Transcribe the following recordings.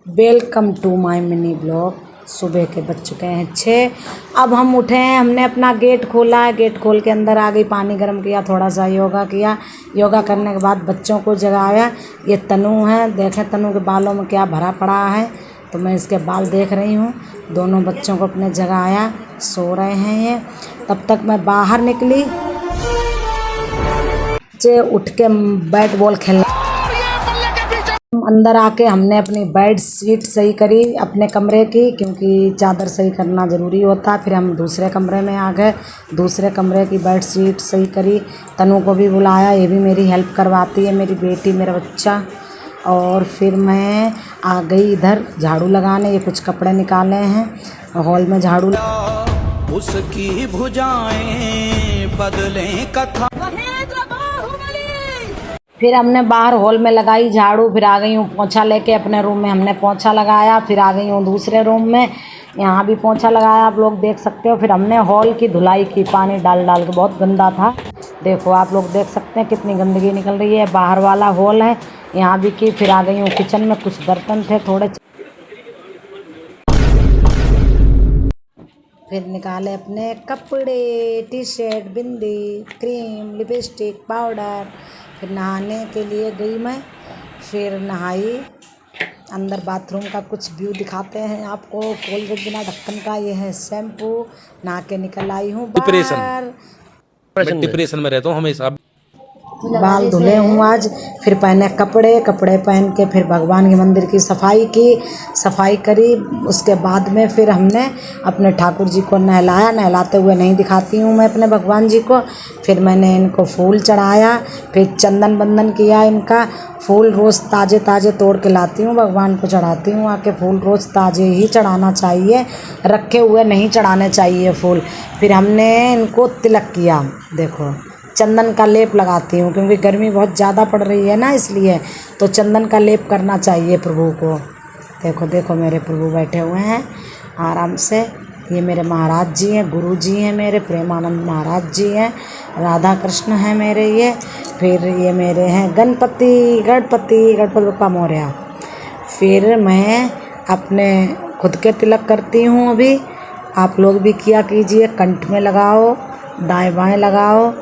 Welcome to my mini blog. सुबह के बज चुके हैं 6। अब हम उठे हैं, हमने अपना गेट खोला है। गेट खोल के अंदर आ गई, पानी गर्म किया, थोड़ा सा योगा किया। योगा करने के बाद बच्चों को जगाया। ये तनु है, देखें तनु के बालों में क्या भरा पड़ा है, तो मैं इसके बाल देख रही हूँ। दोनों बच्चों को अपने जगाया, सो रहे हैं ये। तब तक मैं बाहर निकली, उठ के बैट बॉल खेलना। अंदर आके हमने अपनी बेड शीट सही करी अपने कमरे की, क्योंकि चादर सही करना ज़रूरी होता। फिर हम दूसरे कमरे में आ गए, दूसरे कमरे की बेड शीट सही करी। तनु को भी बुलाया, ये भी मेरी हेल्प करवाती है, मेरी बेटी, मेरा बच्चा। और फिर मैं आ गई इधर झाड़ू लगाने। ये कुछ कपड़े निकाले हैं हॉल में, झाड़ू उसकी भुजाएं बदलें कथा। फिर हमने बाहर हॉल में लगाई झाड़ू। फिर आ गई हूँ पोंछा लेके अपने रूम में, हमने पोंछा लगाया। फिर आ गई हूँ दूसरे रूम में, यहाँ भी पोंछा लगाया, आप लोग देख सकते हो। फिर हमने हॉल की धुलाई की, पानी डाल डाल के, बहुत गंदा था। देखो आप लोग देख सकते हैं कितनी गंदगी निकल रही है। बाहर वाला हॉल है, यहाँ भी की। फिर आ गई हूँ किचन में, कुछ बर्तन थे थोड़े, फिर निकाले अपने कपड़े, टी शर्ट, बिंदी, क्रीम, लिपस्टिक, पाउडर। फिर नहाने के लिए गई मैं, फिर नहाई। अंदर बाथरूम का कुछ व्यू दिखाते हैं आपको। कोलगेट बिना ढक्कन का, ये है शैम्पू। नहा के निकल आई हूँ बाहर। मैं डिप्रेशन में रहता हूँ हमेशा। बाल धुले हूँ आज। फिर पहने कपड़े पहन के फिर भगवान के मंदिर की सफाई करी। उसके बाद में फिर हमने अपने ठाकुर जी को नहलाया। नहलाते हुए नहीं दिखाती हूँ मैं अपने भगवान जी को। फिर मैंने इनको फूल चढ़ाया, फिर चंदन बंदन किया इनका। फूल रोज़ ताज़े ताज़े तोड़ के लाती हूँ, भगवान को चढ़ाती हूँ आके। फूल रोज़ ताज़े ही चढ़ाना चाहिए, रखे हुए नहीं चढ़ाने चाहिए फूल। फिर हमने इनको तिलक किया, देखो चंदन का लेप लगाती हूँ, क्योंकि गर्मी बहुत ज़्यादा पड़ रही है ना, इसलिए तो चंदन का लेप करना चाहिए प्रभु को। देखो देखो मेरे प्रभु बैठे हुए हैं आराम से। ये मेरे महाराज जी हैं, गुरु जी हैं मेरे, प्रेमानंद महाराज जी हैं, राधा कृष्ण हैं मेरे ये। फिर ये मेरे हैं गणपति बप्पा मोरया। फिर मैं अपने खुद के तिलक करती हूँ अभी। आप लोग भी किया कीजिए, कंठ में लगाओ, दाएं बाएं लगाओ।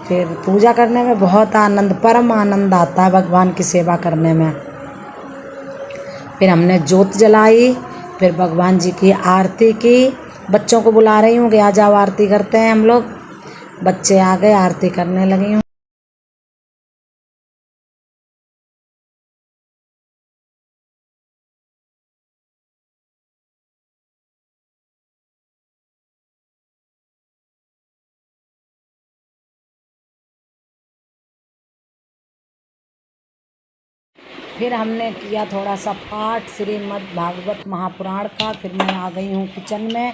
फिर पूजा करने में बहुत आनंद, परम आनंद आता है भगवान की सेवा करने में। फिर हमने जोत जलाई, फिर भगवान जी की आरती की। बच्चों को बुला रही हूँ कि आ जाओ आरती करते हैं हम लोग। बच्चे आ गए, आरती करने लगी हूँ। फिर हमने किया थोड़ा सा पाठ श्रीमद् भागवत महापुराण का। फिर मैं आ गई हूँ किचन में,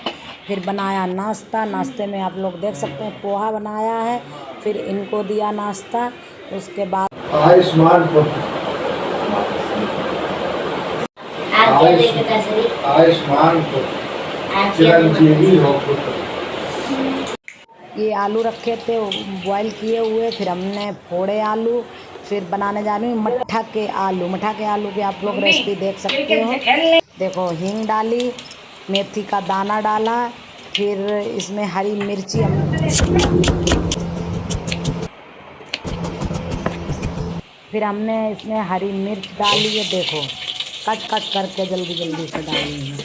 फिर बनाया नाश्ता। नाश्ते में आप लोग देख सकते हैं पोहा बनाया है। फिर इनको दिया नाश्ता। उसके बाद आयुष्मान चिरंजीवी हो। ये आलू रखे थे बॉयल किए हुए, फिर हमने फोड़े आलू। फिर बनाने जा रही हूँ मट्ठा के आलू की आप लोग रेसिपी देख सकते हो। देखो हींग डाली, मेथी का दाना डाला, फिर इसमें हरी मिर्ची, फिर हमने इसमें हरी मिर्च डाली है, देखो कट करके जल्दी से डाली है।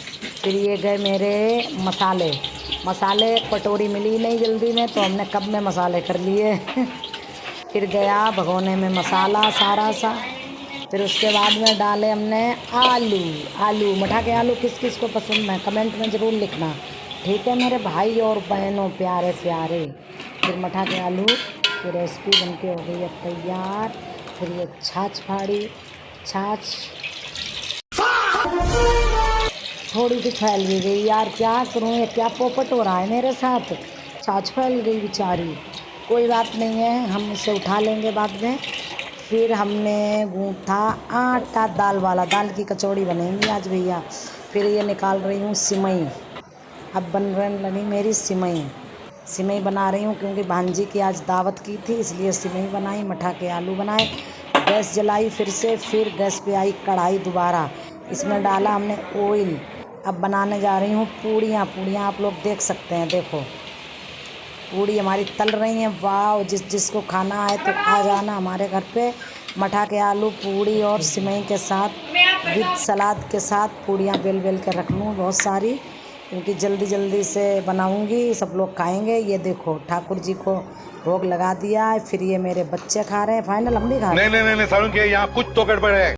फिर ये गए मेरे मसाले कटोरी मिली नहीं जल्दी में, तो हमने कब में मसाले कर लिए। फिर गया भगोने में मसाला सारा सा। फिर उसके बाद में डाले हमने आलू मठा के आलू। किस किस को पसंद है कमेंट में ज़रूर लिखना, ठीक है मेरे भाई और बहनों प्यारे। फिर मठा के आलू की रेसिपी बनके हो गई है तैयार। फिर ये छाछ फाड़ी, छाछ थोड़ी सी फैल भी गई यार, क्या करूँ, ये क्या पोपट हो रहा है मेरे साथ। छाछ फैल गई बेचारी, कोई बात नहीं है, हम इसे उठा लेंगे बाद में। फिर हमने गूँथा आटा दाल की कचौड़ी बनेंगी आज भैया। फिर ये निकाल रही हूँ सिमई। अब बनने लगी मेरी सिमई बना रही हूँ, क्योंकि भांजी की आज दावत की थी, इसलिए सिमई बनाई, मठा के आलू बनाए। गैस जलाई फिर से, फिर गैस पे आई कढ़ाई दोबारा। इसमें डाला हमने ऑयल। अब बनाने जा रही हूँ पूड़ियाँ। पूड़ियाँ आप लोग देख सकते हैं, देखो पूड़ी हमारी तल रही हैं। वाह, जिसको खाना है तो आ जाना हमारे घर पे। मठा के आलू पूड़ी और सिमई के साथ विद सलाद के साथ पूड़ियाँ बेल बेल के रख लूँ बहुत सारी, क्योंकि जल्दी जल्दी से बनाऊँगी, सब लोग खाएंगे। ये देखो ठाकुर जी को भोग लगा दिया है, फिर ये मेरे बच्चे खा रहे हैं। फाइनल हम भी खा रहे हैं। नहीं सारुण के यहाँ कुछ तो गड़बड़ है।